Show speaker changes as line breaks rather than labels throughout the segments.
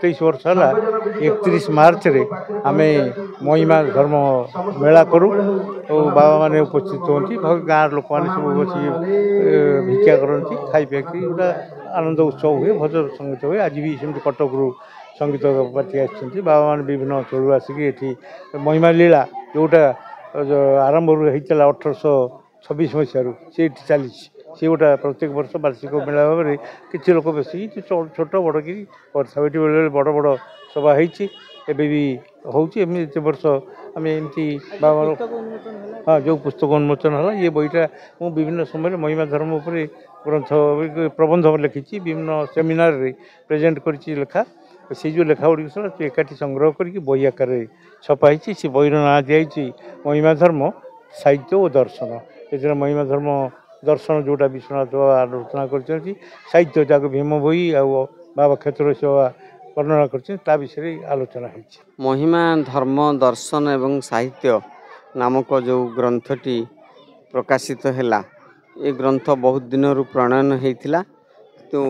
27 वर्ष है 31 मार्च रे आम महिमा धर्म मेला करूँ और बाबा मैंने उपस्थित होती गाँव लोक मैंने सब बस भिक्षा करती खाई पी गोटा आनंद उत्सव हुए भजन संगीत हुए आज भी सेमती कटक रु संगीत पार्टी आसी बाबा मैंने विभिन्न स्थल आसिक ये महिमा लीला जोटा आरंभ होता 1826 मसीह से चली सी गोटा प्रत्येक वर्ष वार्षिक मेला भाव में किसी लोक बेस छोट बड़ कि बेले बड़ बड़ सभा होती भी होती वर्ष आम एमती बाबा हाँ जो पुस्तक उन्मोचन है ये बईटा मुझे विभिन्न समय महिमा धर्म उपर ग्रंथ प्रबंध लिखी विभिन्न सेमिनार रे प्रेजेंट कर लेखा से जो लेखा गुड़ी सब एकाठी संग्रह करके बही आकार छपाई से बहीर ना दिखाई महिमा धर्म साहित्य और दर्शन ये महिमा धर्म दर्शन जोटा विश्वनाथ बाबा आलोचना कर साहित्य जहाँ भीम बही आ बाबा क्षेत्र सेवा वर्णना कर विषय आलोचना है।
महिमा धर्म दर्शन एवं साहित्य नामक जो ग्रंथटी प्रकाशित है ये ग्रंथ बहुत दिन प्रणयन होता तो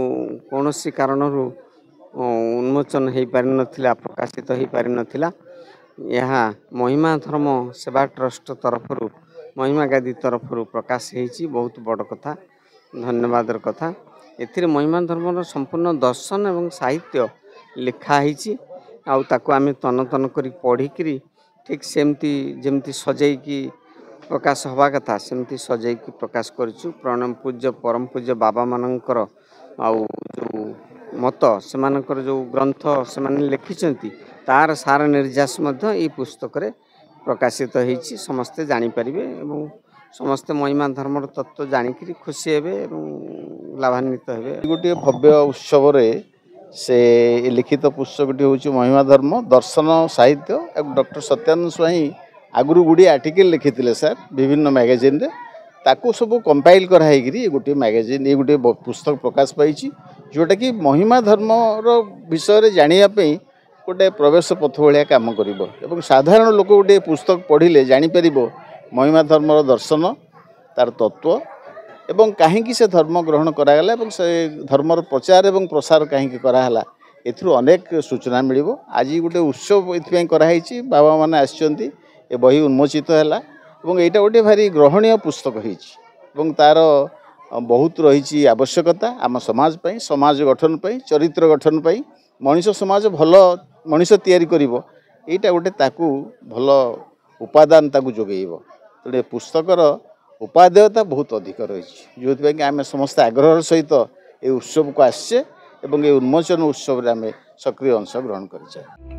कौन सी कारण उन्मोचन हो पारि नथिला प्रकाशित हो पारि नथिला यहाँ महिमा धर्म सेवा ट्रस्ट तरफ महिमा गादी तरफ प्रकाश होती बहुत बड़ कथा धन्यवाद कथा एथिरे महिमा धर्म संपूर्ण दर्शन एवं साहित्य लिखाही आउ ताको आमे तन तन करी पढ़ी ठीक सेमती जमती सजैकी प्रकाश हवा कथा सेमती सजैकी प्रकाश करूँ प्रणम पूज्य परम पूज्य बाबा मानकर आउ जो मत से जो ग्रंथ से लिखिं तार सार निर्यास ये पुस्तक रे प्रकाशित होती समस्ते जानीपारे और समस्ते महिमा धर्म तत्व जानिक खुशी हे लाभान्वित हे।
गोटे भव्य उत्सव से लिखित पुस्तकटी हूँ महिमा धर्म दर्शन साहित्य डॉक्टर सत्यानंद स्वाई आगु गुड़ी आर्टिकल लिखी सर विभिन्न मैगजीन रे ताको सब कंपाइल कराई गोटे मैगजीन ये गोटे पुस्तक प्रकाश पाई जोटा कि महिमा धर्म विषय जानापी गोटे प्रवेश पथ भाया कम कर साधारण लोक गोटे पुस्तक पढ़ले जापर महिमा धर्म दर्शन तार तत्व एवं कहीं से धर्म ग्रहण करागला से धर्मर प्रचार एवं प्रसार कहीं कराला एथुरु अनेक सूचना मिल आज गोटे उत्सव ये कराई बाबा मैंने आसछन्ती ए बही उन्मोचित है और यहाँ गोटे भारी ग्रहणीय पुस्तक हो तार बहुत रही आवश्यकता आम समाज पाई समाज गठन पाई चरित्र गठन पाई मनीष समाज भल मनीष तैयारी करिवो एटा गोटे ताकू भल उपादान ताकू जोगेइबो तेणु पुस्तकर उपादेयता बहुत अधिक रही जो कि आम समस्त आग्रह सहित ये उत्सव को आसचे एवं ये उन्मोचन उत्सव आम सक्रिय अंश ग्रहण कर।